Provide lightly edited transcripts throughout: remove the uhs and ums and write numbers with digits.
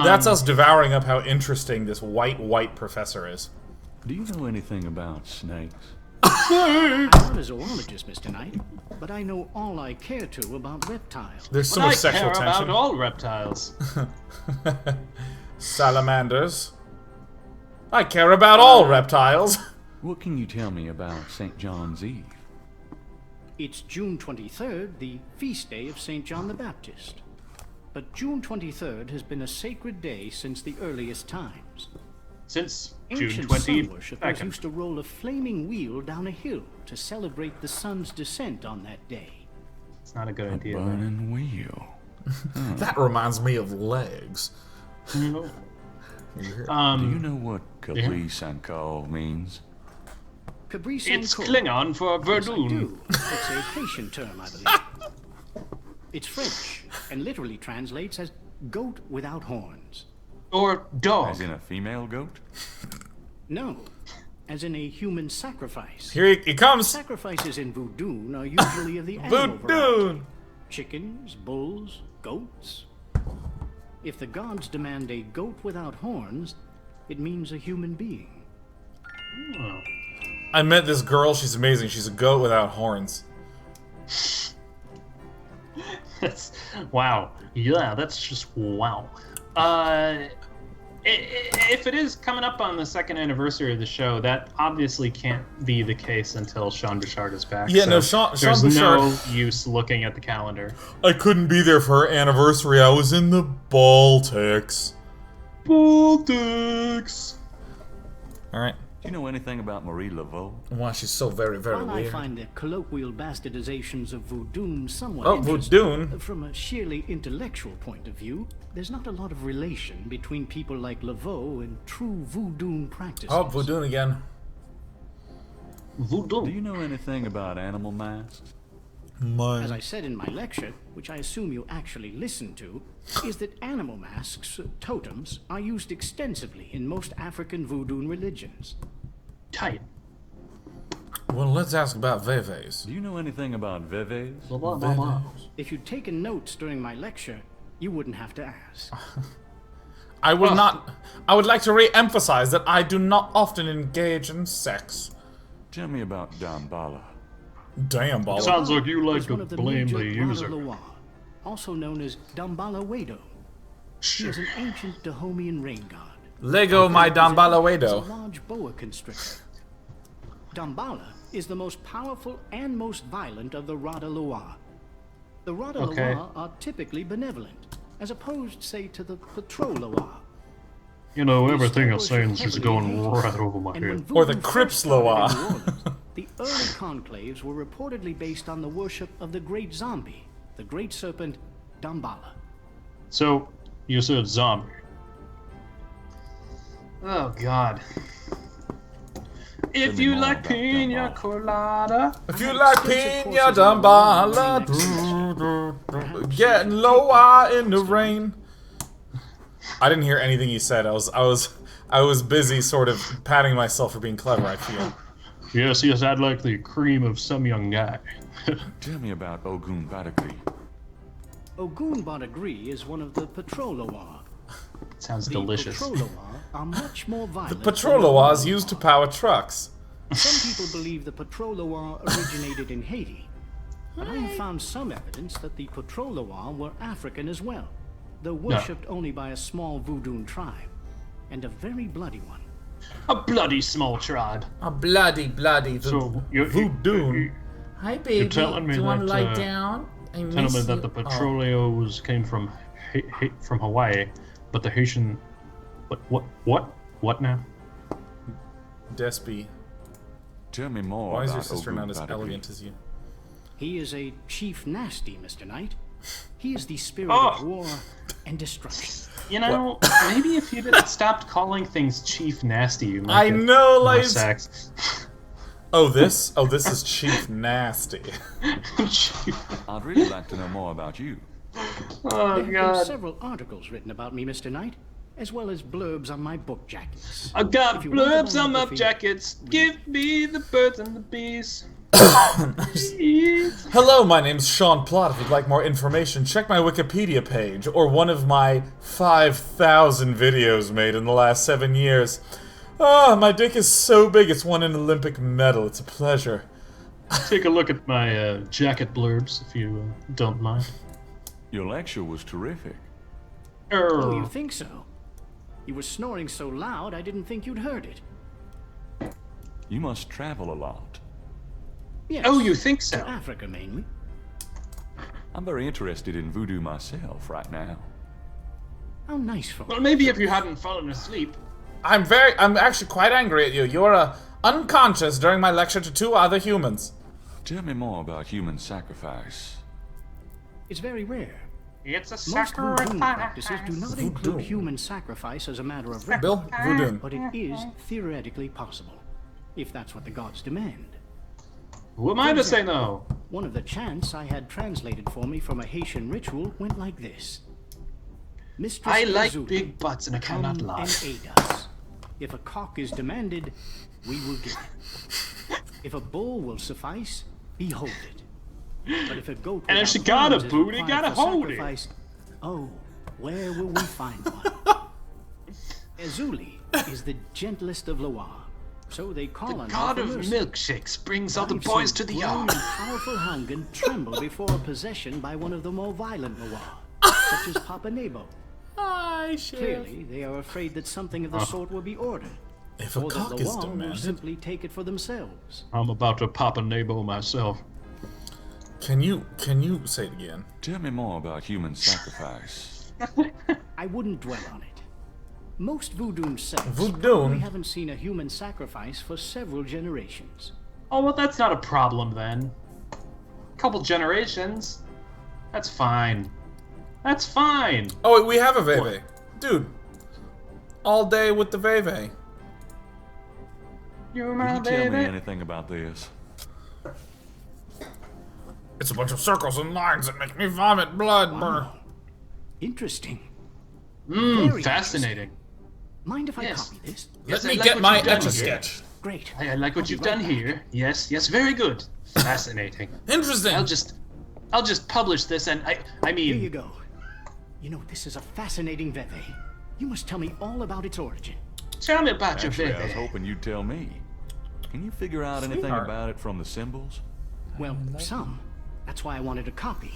That's us devouring up how interesting this white professor is. Do you know anything about snakes? I'm not a zoologist, Mr. Knight, but I know all I care to about reptiles. There's so much sexual tension. I care about all reptiles. Salamanders. I care about all reptiles. What can you tell me about St. John's Eve? It's June 23rd, the feast day of St. John the Baptist. But June 23rd has been a sacred day since the earliest times. Since Ancient June sun worshippers used to roll a flaming wheel down a hill to celebrate the sun's descent on that day. It's not a good idea. Burning wheel. That reminds me of legs. No. Do you know what Capri Sanko means? Capri It's Sanko. Klingon for Yes, I Verdun. do. It's a Haitian term, I believe. It's French and literally translates as goat without horns. Or dog. As in a female goat? No, as in a human sacrifice. Here he comes. Sacrifices in Voodoo are usually of the animal variety. Voodoo. Chickens, bulls, goats. If the gods demand a goat without horns, it means a human being. Oh. I met this girl. She's amazing. She's a goat without horns. That's wow. Yeah, that's just wow. If it is coming up on the second anniversary of the show, that obviously can't be the case until Sean Bouchard is back. Yeah, so no, Sean there's Bouchard. no use looking at the calendar. I couldn't be there for her anniversary. I was in the Baltics. Baltics. All right. Do you know anything about Marie Laveau? Wow, she's so very While I weird. find the colloquial bastardizations of Voodoo somewhat Oh, interesting, Voodoo. from a sheerly intellectual point of view, there's not a lot of relation between people like Laveau and true Voodoo practices. Oh, Voodoo again. Voodoo. Do you know anything about animal masks? As I said in my lecture, which I assume you actually listened to, is that animal masks, totems, are used extensively in most African Voodoo religions. Tight. Well, let's ask about Veves. Do you know anything about veves? Blah, blah, blah, blah. If you'd taken notes during my lecture, you wouldn't have to ask. I will not. I would like to re-emphasize that I do not often engage in sex. Tell me about Damballa. Damn, Bala. Sounds like you like Is to one of the blame major the user. Rada Loa, also known as Damballa Wedo. He is an ancient Dahomian rain god. Lego my Damballa It's a Wedo. large boa constrictor. Damballa is the most powerful and most violent of the Rada Loa. The Rada Okay. Loa are typically benevolent, as opposed, say, to the Patrol Loa. You know, These everything you're stores saying were is just heavily going hated, right over my and when head. Or the Voodoo Crips first started Loa. in New Orleans, the early conclaves were reportedly based on the worship of the great zombie, the great serpent Damballa. So, you said zombie. Oh, God. If me you more like about pina Damballa. colada. If you have like extensive Pina courses on Damballa, learning getting lower in the rain. I didn't hear anything he said. I was busy sort of patting myself for being clever, I feel. Yes, yes, I'd like the cream of some young guy. Tell me about Ogun Badagri. Ogun Badagri is one of the Patroloa. Sounds The delicious. Patroloa are much more violent. Patroloa is used to power trucks. Some people believe the Patroloa originated in Haiti, but I have found some evidence that the Patroloa were African as well, though worshipped only by a small Voodoo tribe, and a very bloody one. A bloody small tribe. A bloody So, voodoo. Hi, baby. You're telling me Do you want to that, lie down? I telling miss me that you. the Petroleos came from from Hawaii, but the Haitian... What now? Despy. Tell me more Why is about your sister Ogun not as Badagri. elegant as you? He is a chief nasty, Mr. Knight. He is the spirit Oh. of war and destruction. You know, maybe if you had stopped calling things Chief Nasty, you might I get know, more like. sex. Oh, this is Chief Nasty. I'd really like to know more about you. Oh, There have been God. several articles written about me, Mr. Knight, as well as blurbs on my book jackets. I got If you want a blurbs on my biography- jackets. Give me the birds and the bees. Hello, my name's Sean Plott. If you'd like more information, check my Wikipedia page, or one of my 5,000 videos made in the last 7 years. Ah, my dick is so big it's won an Olympic medal. It's a pleasure. Take a look at my jacket blurbs, if you don't mind. Your lecture was terrific. Oh, you think so? You were snoring so loud, I didn't think you'd heard it. You must travel a lot. Yes. Oh, you think so? To Africa, mainly. I'm very interested in voodoo myself right now. How nice for Well, maybe if you hadn't fallen asleep. I'm actually quite angry at you. You were unconscious during my lecture to 2 other humans. Tell me more about human sacrifice. It's very rare. It's a Most voodoo sacrifice. practices do not include human sacrifice as a matter of record, Bill, Voodoo. but it is theoretically possible, if that's what the gods demand. Who am I to say no? One of the chants I had translated for me from a Haitian ritual went like this. Mistress I like Azul, big butts and I cannot come lie. and aid us. If a cock is demanded, we will give it. If a bull will suffice, behold it. But if a goat And if without she got a horns is booty, required gotta for hold it. sacrifice, oh, where will we find one? Azuli is the gentlest of Loire, so they call on her God for of mercy. milkshakes brings all the I've boys seen to the grown yard. and powerful Hungan tremble before a possession by one of the more violent Loire, such as Papa Nebo. Hi, Sheriff. Clearly, they are afraid that something of the sort will be ordered, If a or that cock is Loire will demanded, simply take it for themselves. I'm about to pop a Nebo myself. can you say it again? Tell me more about human sacrifice. I wouldn't dwell on it. Most voodoo sects Voodoo? probably haven't seen a human sacrifice for several generations. Oh, well, that's not a problem then. Couple generations. That's fine. That's fine. Oh, wait, we have a Veve. Dude. All day with the Veve. You're Can my you tell me baby. anything about this? It's a bunch of circles and lines that make me vomit blood. Wow. Interesting. Very Fascinating. Mind if I Yes. copy this? Let I me like get what my you've done Etch-a-Sketch. Great. I like what you've done here. Yes, yes, very good. Fascinating. Interesting. I'll just publish this and I Here you mean, go. You know, this is a fascinating Veve. You must tell me all about its origin. tell me about your Actually, I was baby. hoping you'd tell me. Can you figure out anything Sweetheart. about it from the symbols? Well, some. That's why I wanted a copy.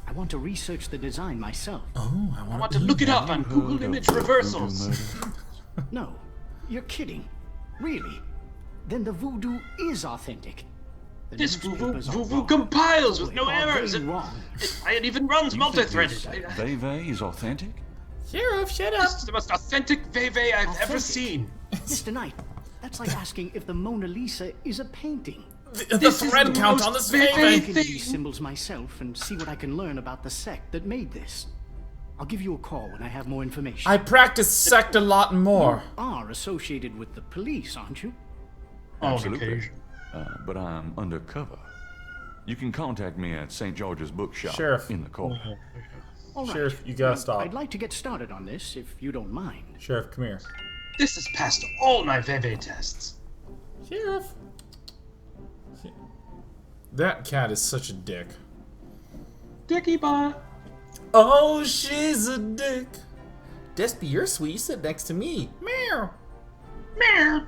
I want to research the design myself. Oh, I want to look it up on Google Image Reversals. No, you're kidding. Really? Then the voodoo is authentic. The This Voodoo newspapers are wrong. compiles with no They are errors. very It, wrong. it even runs multi-threaded. Veve is authentic? Sheriff, shut up. This is the most authentic Veve I've ever Authentic? seen. Mr. Knight, that's like asking if the Mona Lisa is a painting. The This is thread the count most on this Veve I'm Veve. looking at these symbols myself and see what I can learn about the sect that made this. I'll give you a call when I have more information. I practice sect a lot more. are associated with the police, aren't you? On Absolutely. occasion. But I'm undercover. You can contact me at St. George's Bookshop Sheriff. in the court. All right. Sheriff, you gotta stop. I'd like to get started on this, if you don't mind. Sheriff, come here. This has passed all my Veve tests. Sheriff. That cat is such a dick. Dickie bot. Oh, she's a dick. Despy, you're sweet. You sit next to me. Meow. Meow.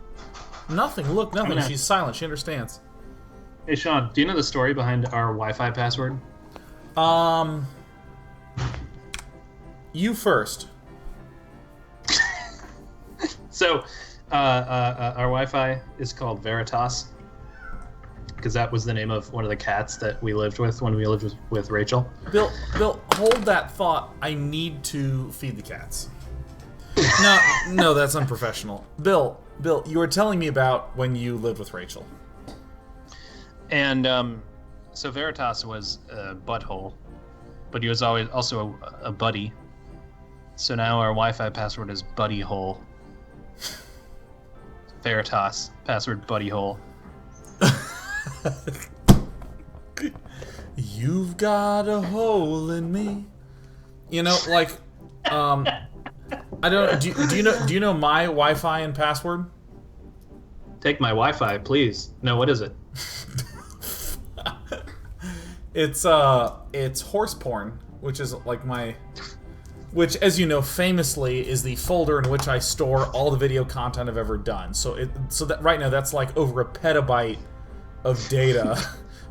Nothing. Look, nothing. gonna- She's silent. She understands. Hey Sean, do you know the story behind our Wi-Fi password? You first. So, our Wi-Fi is called Veritas because that was the name of one of the cats that we lived with when we lived with Rachel. Bill, hold that thought. I need to feed the cats. No, that's unprofessional. Bill, you were telling me about when you lived with Rachel. And so Veritas was a butthole, but he was always also a buddy. So now our Wi-Fi password is buddyhole. Veritas password buddyhole. You've got a hole in me. You know, like, I don't. Do you know my Wi-Fi and password? Take my Wi-Fi, please. No, what is it? It's horse porn, which is like which, as you know, famously is the folder in which I store all the video content I've ever done. So that right now that's like over a petabyte of data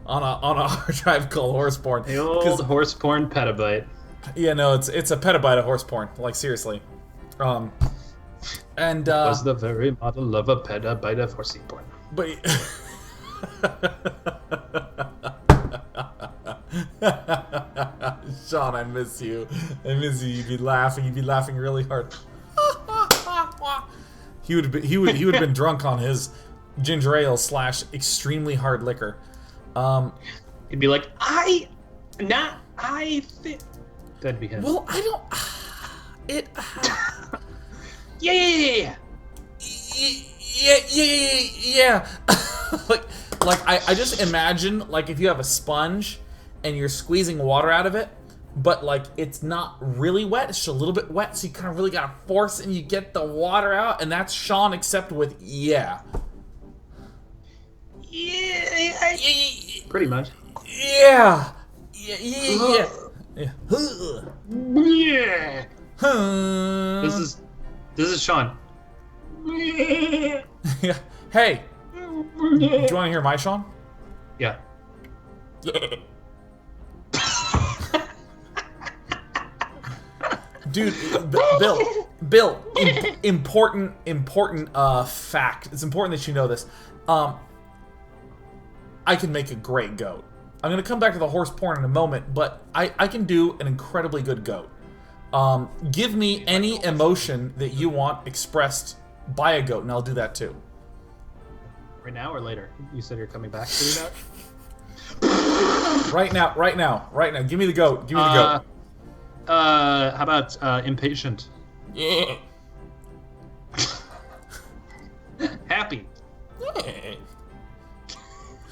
on a hard drive called horse porn. The old horse porn petabyte. Yeah, no, it's a petabyte of horse porn. Like, seriously. And it was the very model of a petabyte of horsey porn. But Sean, I miss you. I miss you. You'd be laughing. You'd be laughing really hard. He would have been drunk on his ginger ale / extremely hard liquor. He'd be like, That'd be him. Well, I don't. Yeah. like I just imagine, like, if you have a sponge and you're squeezing water out of it, but like it's not really wet, it's just a little bit wet, so you kind of really gotta force it and you get the water out, and that's Sean except with pretty much. Yeah. This is Sean. Yeah. Hey. Do you want to hear my Sean? Yeah. Dude, Bill, important fact. It's important that you know this. I can make a great goat. I'm going to come back to the horse porn in a moment, but I can do an incredibly good goat. Give me any emotion that you want expressed by a goat, and I'll do that too. Right now or later? You said you're coming back to do that? Right now. Give me the goat. How about impatient? Yeah. Happy. Yeah.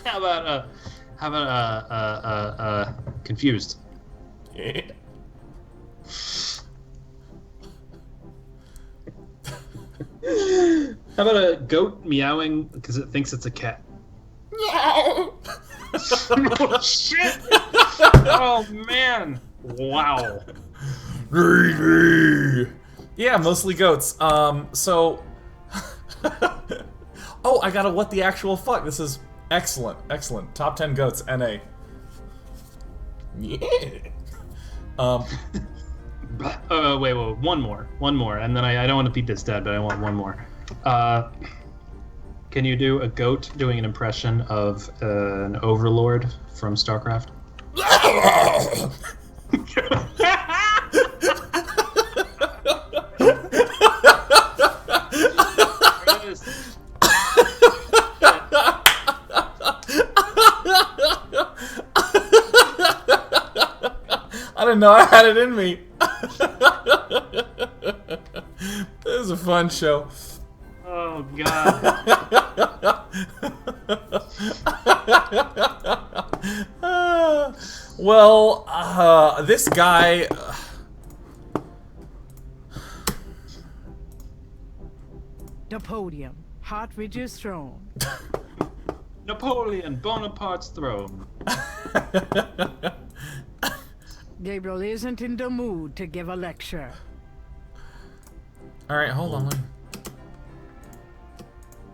How about confused? Yeah. How about a goat meowing because it thinks it's a cat? Meow. Oh, shit! Oh, man. Wow. Yeah, mostly goats. So... Oh, I gotta what the actual fuck. This is excellent. Top 10 goats, NA. Yeah. Wait, one more, and then I don't want to beat this dead, but I want one more. Can you do a goat doing an impression of an overlord from StarCraft? I didn't know I had it in me. This is a fun show. Oh, God. Well, this guy... The podium, Hartridge's throne. Napoleon Bonaparte's throne. Gabriel isn't in the mood to give a lecture. Alright, hold on.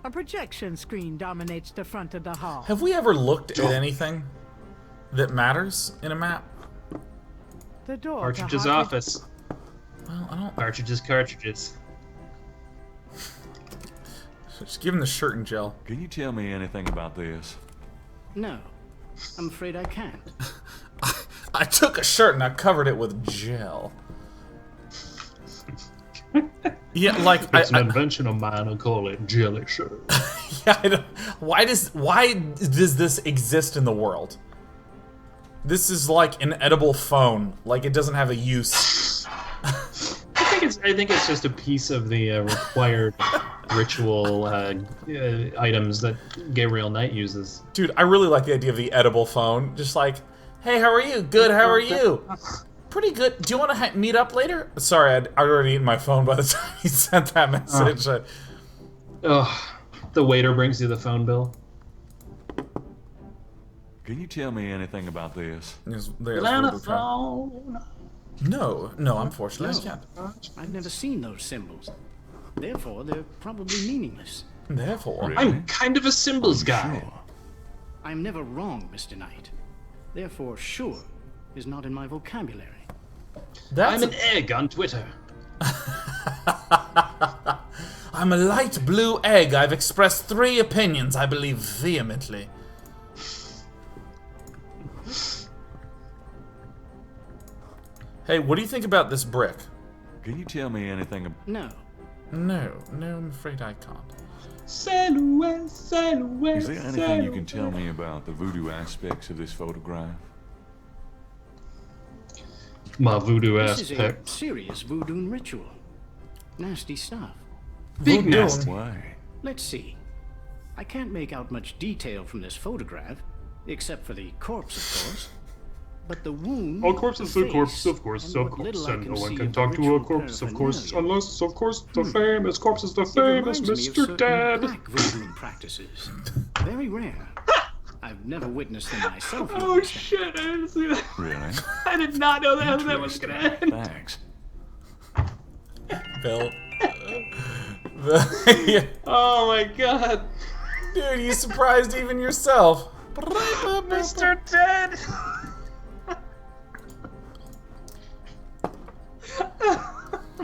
A projection screen dominates the front of the hall. Have we ever looked at anything that matters in a map? The door. Partridge's office. Well, I don't... Cartridges. Just give him the shirt and gel. Can you tell me anything about this? No, I'm afraid I can't. I took a shirt and I covered it with gel. Yeah, like it's an invention of mine. I call it jelly shirt. Yeah, why does this exist in the world? This is like an edible phone. Like, it doesn't have a use. I think it's just a piece of the required ritual items that Gabriel Knight uses. Dude, I really like the idea of the edible phone. Just like, hey, how are you? Good, how are you? Pretty good. Do you want to meet up later? Sorry, I'd already eaten my phone by the time he sent that message. The waiter brings you the phone bill. Can you tell me anything about this? There's Voodoo Trap. No, unfortunately I can't. I've never seen those symbols. Therefore, they're probably meaningless. Therefore, Really? I'm kind of a symbols guy. Sure. I'm never wrong, Mr. Knight. Therefore, sure is not in my vocabulary. that's I'm an egg on Twitter. I'm a light blue egg. I've expressed 3 opinions, I believe, vehemently. Hey, what do you think about this brick? Can you tell me anything about... No. No, I'm afraid I can't. Is there anything you can tell me about the voodoo aspects of this photograph? My voodoo This is a aspect. serious voodoo ritual. Nasty stuff. Big Voodoo. nasty. Why? Let's see. I can't make out much detail from this photograph, except for the corpse, of course. But the wound. All corpses are the corpses, face, of course, and what little I and no one see can of talk the to a ritual corpse, of course, paraphernalia. unless, of course, the famous corpse is the It famous reminds me of Mr. certain Dead. black voodoo practices. Very rare. I've never witnessed them myself. you Oh understand. shit, I didn't see that. Really? I did not know that was gonna end. Thanks. Bill. Oh my god. Dude, you surprised even yourself. Mr. Dead!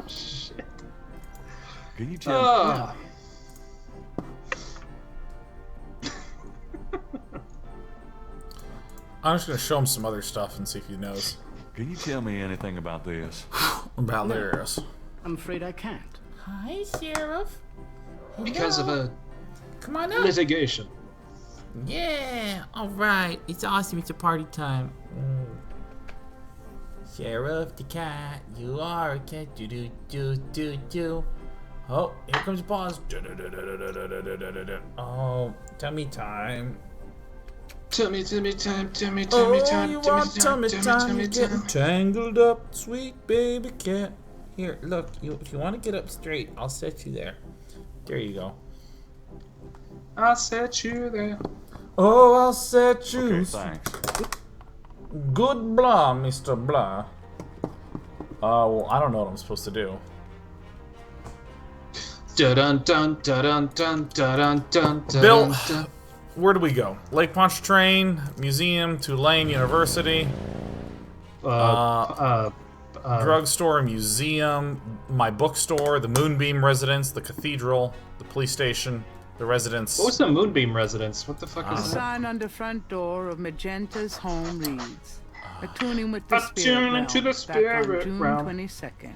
Shit. Can you tell Oh. I'm just gonna show him some other stuff and see if he knows Can you tell me anything about this? about theirs. I'm afraid I can't. Hi, Sheriff. Because of a Come on up. litigation. Yeah, alright. It's awesome. It's a party time. Sheriff the cat, you are a cat. Do do do do do. Oh, here comes boss. Oh, tummy time. Tummy time, tummy Oh, time, you want tummy time? You're getting tangled up, sweet baby cat. Here, look. If you want to get up straight, I'll set you there. There you go. I'll set you there. Oh, I'll set you. Okay, thanks. Good blah, Mr. Blah. Well, I don't know what I'm supposed to do. Dun dun dun dun dun dun. Bill, where do we go? Lake Pontchartrain, Museum, Tulane University, drugstore, museum, my bookstore, the Moonbeam Residence, the cathedral, the police station, the residence. What was the Moonbeam residence? What the fuck The is that? sign on the front door of Magenta's home reads, "Attuning with the Attuning spirit to the realm, spirit back on June realm. 22nd.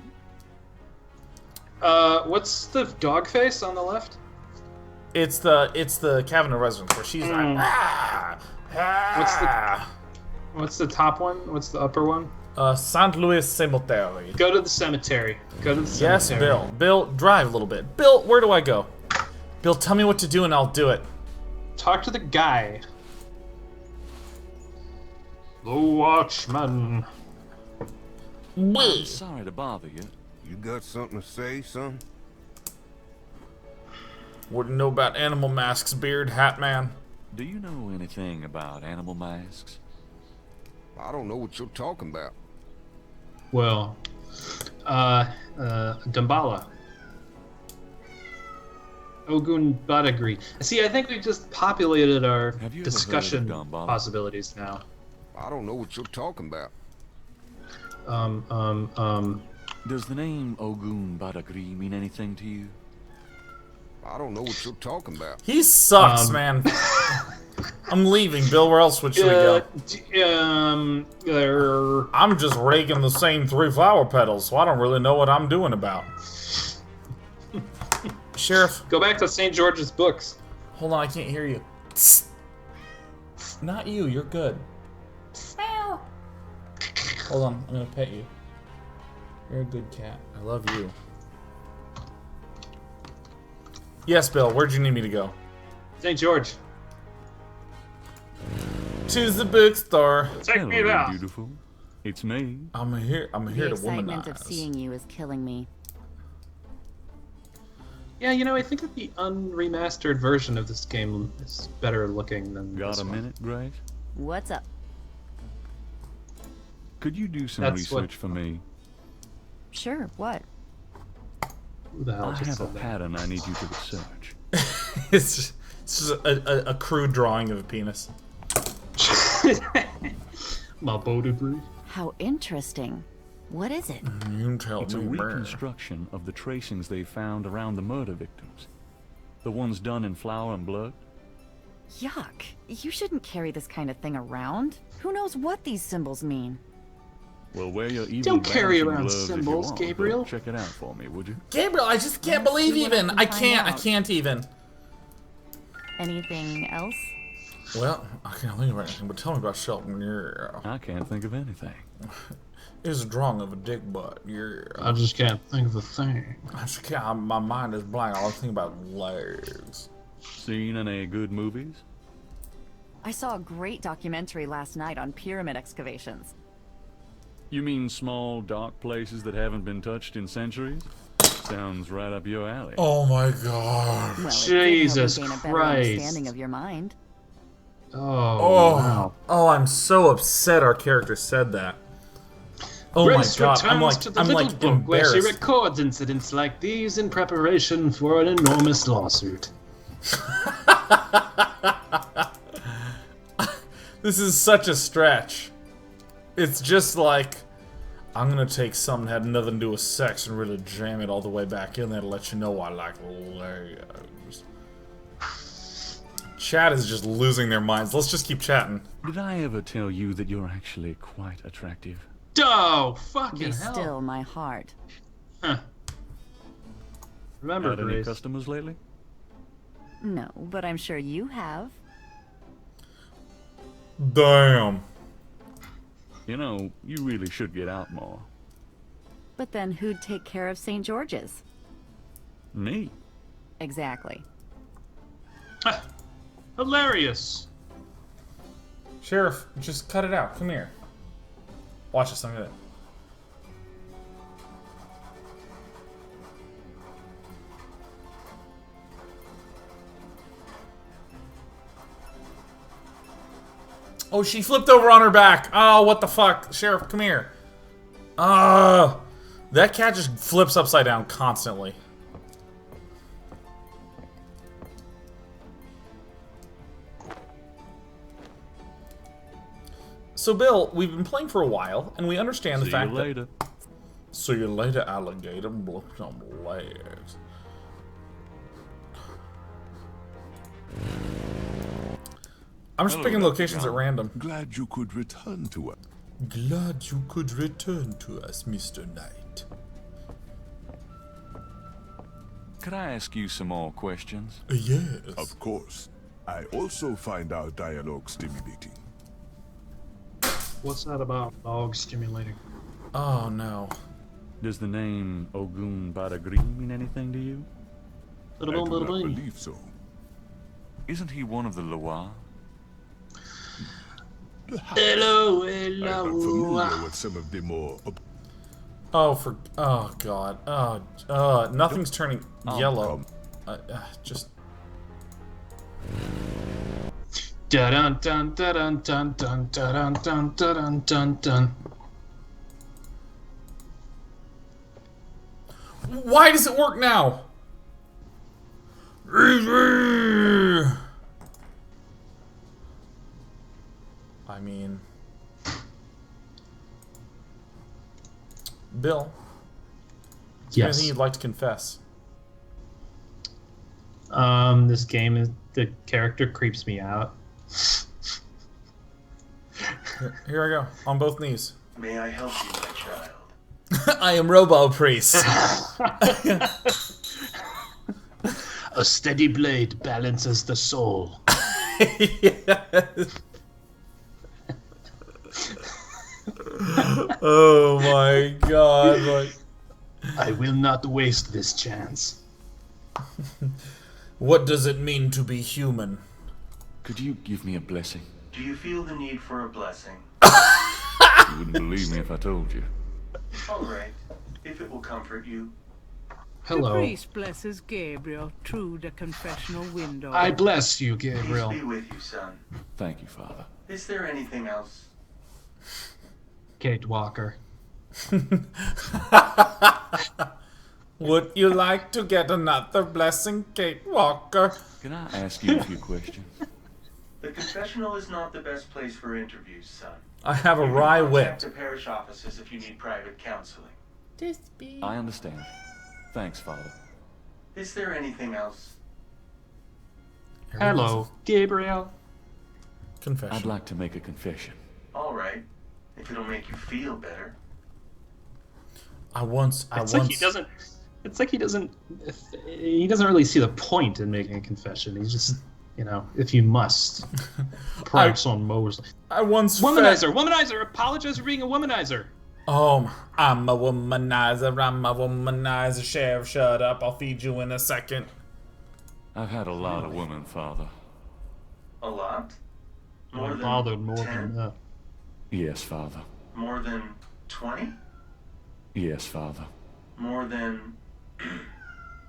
What's the dog face on the left? It's the Kavanaugh residence where she's like, What's the top one? What's the upper one? St. Louis Cemetery. Go to the cemetery. Go to the Yes, cemetery. Bill. Bill, drive a little bit. Bill, where do I go? Bill, tell me what to do and I'll do it. Talk to the guy. The Watchman. I'm sorry to bother you. You got something to say, son? Wouldn't know about animal masks, beard, hat man. Do you know anything about animal masks? I don't know what you're talking about. Well, Damballa. Ogun Badagri. See, I think we just populated our Have you ever heard of discussion Damballa? possibilities now. I don't know what you're talking about. Does the name Ogun Badagri mean anything to you? I don't know what you're talking about. He sucks, man. I'm leaving, Bill. Where else would we go? I'm just raking the same 3 flower petals, so I don't really know what I'm doing about. Sheriff, Go back to St. George's books. hold on, I can't hear you. Not you, you're good. Hold on, I'm gonna pet you. You're a good cat. I love you. Yes, Bill, where'd you need me to go? St. George. To the bookstore. Take me Hello, there. beautiful. It's me. I'm here The to excitement of womanize. seeing you is killing me. Yeah, you know, I think that the unremastered version of this game is better looking than Got this a one. minute, Grace? What's up? Could you do some That's what- research for me? Sure, what? Who the hell I just have a said that? pattern I need you to research. It's just a crude drawing of a penis. My bow debris. How interesting. What is it? You tell It's a me, man. reconstruction of the tracings they found around the murder victims. The ones done in flour and blood. Yuck. You shouldn't carry this kind of thing around. Who knows what these symbols mean? Well, wear your evil Don't carry balancing around gloves if you symbols, want, Gabriel. but check it out for me, would you? Gabriel, I just can't Let's believe see what I even. can I find can't. I out. can't even. Anything else? Well, I can't think of anything, but tell me about Shelton. Yeah. I can't think of anything. It's a drawing of a dick butt. Yeah. I just can't think of a thing. I just can't. My mind is blank. All I think about legs. Seen any good movies? I saw a great documentary last night on pyramid excavations. You mean small, dark places that haven't been touched in centuries? Sounds right up your alley. Oh my god. Well, Jesus it did help me gain a better Christ. understanding of your mind. Oh, Oh. wow. Oh, I'm so upset our character said that. Oh Grace my god. returns I'm like, to the I'm little like book where she embarrassed. records incidents like these in preparation for an enormous lawsuit. This is such a stretch. It's just like, I'm gonna take something that had nothing to do with sex and really jam it all the way back in there to let you know I like legs. Chat is just losing their minds. Let's just keep chatting. Did I ever tell you that you're actually quite attractive? Oh, Be fucking hell. still, my heart. Huh. Remember, Had any Grace. customers lately? No, but I'm sure you have. Damn. You know, you really should get out more. But then who'd take care of St. George's? Me? Exactly. Hilarious. Sheriff, just cut it out. Come here. Watch this. Look at it. Oh, she flipped over on her back. Oh, what the fuck? Sheriff, come here. That cat just flips upside down constantly. So, Bill, we've been playing for a while, and we understand the See fact you that... later. See you later, alligator. Look some legs. I'm just Hello, picking Dr. locations at Young. random. Glad you could return to us. Glad you could return to us, Mr. Knight. Could I ask you some more questions? Yes. Of course. I also find our dialogue stimulating. What's that about dog stimulating? Oh, no. Does the name Ogun Badagri mean anything to you? I Little do bit, not little bit. believe so. Isn't he one of the Loire? Hello, I'm hello. familiar with some of the more... Oh, oh, God. Nothing's turning yellow. Just... Dun dun dun dun dun dun dun dun dun dun. Why does it work now? I mean... Bill, is there Yes. anything you'd like to confess? This game is the character creeps me out. Here I go, on both knees. May I help you, my child? I am Robo Priest. A steady blade balances the soul. Yes. Oh my god, like... I will not waste this chance. What does it mean to be human? Could you give me a blessing? Do you feel the need for a blessing? You wouldn't believe me if I told you. All right, if it will comfort you. The Hello. priest blesses Gabriel through the confessional window. I bless you, Peace Gabriel. be with you, son. Thank you, Father. Is there anything else? Kate Walker. Would you like to get another blessing, Kate Walker? Can I ask you a few questions? The confessional is not the best place for interviews, son. I have a You can wry contact wit. the parish offices if you need private counseling. I understand. Thanks, Father. Is there anything else? Hello, Gabriel. Confession. I'd like to make a confession. All right, if it'll make you feel better. It's like he doesn't really see the point in making a confession. He's just, you know, if you must. Perhaps on Mosley. I once Womanizer! Apologize for being a womanizer! Oh, I'm a womanizer, Sheriff, shut up, I'll feed you in a second. I've had a lot of women, Father. A lot? More than Bothered more 10? than that. Yes, Father. More than 20? Yes, Father. More than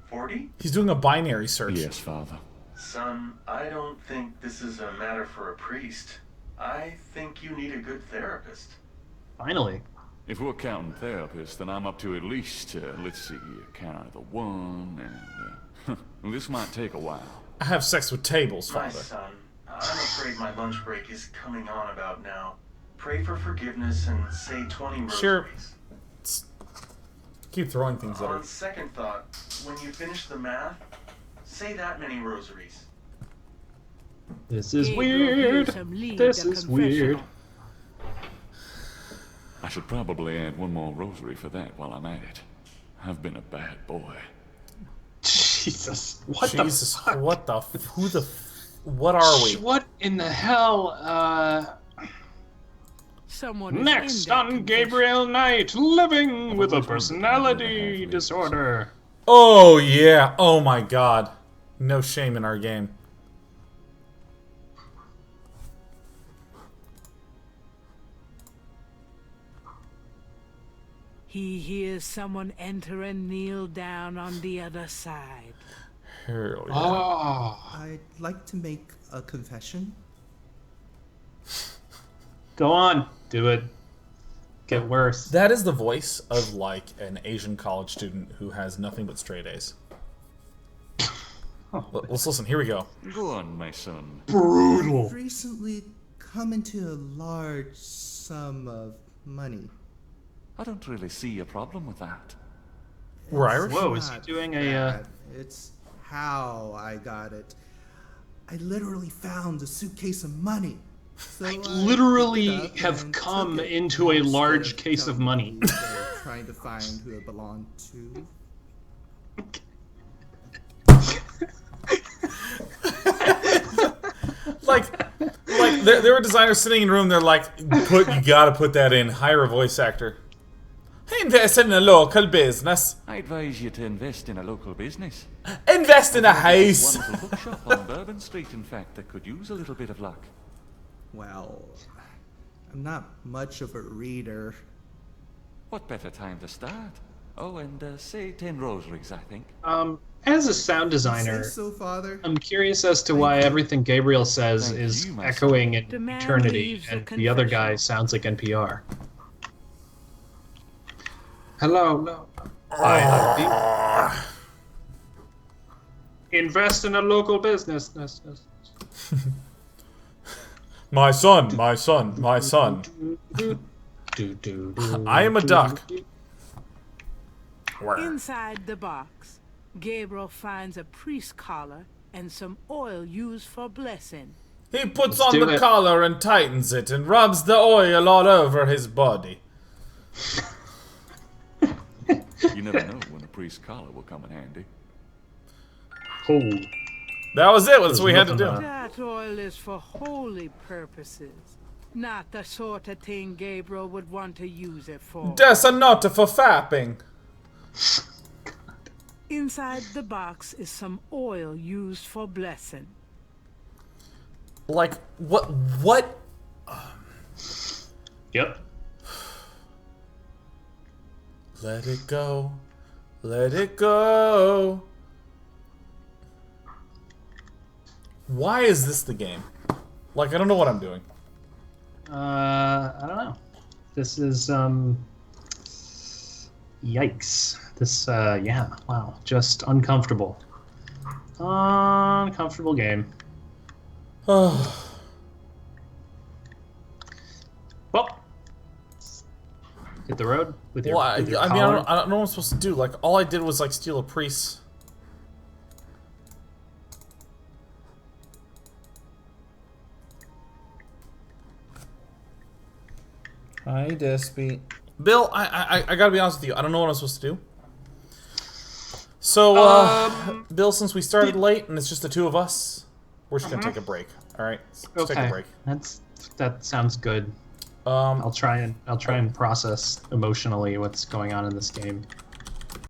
40? He's doing a binary search. Yes, Father. Son, I don't think this is a matter for a priest. I think you need a good therapist. Finally. If we're counting therapists, then I'm up to at least, let's see, count the one, and this might take a while. I have sex with tables, My Father. son, I'm afraid my lunch break is coming on about now. Pray for forgiveness and say 20 rosaries. Sure. Keep throwing things at her. On second thought, when you finish the math, say that many rosaries. This is Gabriel weird. hears him lead This the is weird. confessional. I should probably add one more rosary for that while I'm at it. I've been a bad boy. Jesus. What Jesus, the fuck? what the what are we? What in the hell? Someone is Next in that on confession. Gabriel Knight, living with a personality disorder. Oh yeah, oh my god. No shame in our game. He hears someone enter and kneel down on the other side. Hell yeah. Oh. I'd like to make a confession. Go on, do it. Get worse. That is the voice of like an Asian college student who has nothing but straight A's. Let's listen, here we go. Go on, my son. Brutal. I've recently come into a large sum of money. I don't really see a problem with that. We're Irish? Whoa, is he Not doing a, that. It's how I got it. I literally found a suitcase of money. So I literally picked it up have and come took it into a instead large of case of telling money. police or trying to find who it belonged to. Like there were designers sitting in a room, they're like, you gotta put that in, hire a voice actor. Invest in a local business. I advise you to invest in a local business. Invest in a house. Wonderful bookshop on Bourbon Street, in fact, that could use a little bit of luck. Well, I'm not much of a reader. What better time to start? Oh, and say 10 rosaries, I think. As a sound designer, Say so, Father. I'm curious as to why everything Gabriel says Thank is you, my echoing in The man eternity, leaves the and the other guy confessional. sounds like NPR. Hello, no. Invest in a local business. My son, my son, my son. I am a duck. Inside the box, Gabriel finds a priest collar and some oil used for blessing. He puts Let's on do the it. collar and tightens it and rubs the oil all over his body. You never know when a priest's collar will come in handy. Oh. That was it. That's what we had to do. That oil is for holy purposes, not the sort of thing Gabriel would want to use it for. That's a not for fapping. Inside the box is some oil used for blessing. Like, what? Yep. Let it go. Let it go. Why is this the game? Like, I don't know what I'm doing. I don't know. This is yikes. This yeah, wow, just uncomfortable. Uncomfortable game. Oh. Well, hit the road with your. Well, with your I mean, collar. I don't know what I'm supposed to do. Like, all I did was like steal a priest. Hi, Despy. Bill, I gotta be honest with you. I don't know what I'm supposed to do. So, Bill, since we started late and it's just the two of us, we're just gonna take a break. All right, let's take a break. That sounds good. I'll try and process emotionally what's going on in this game.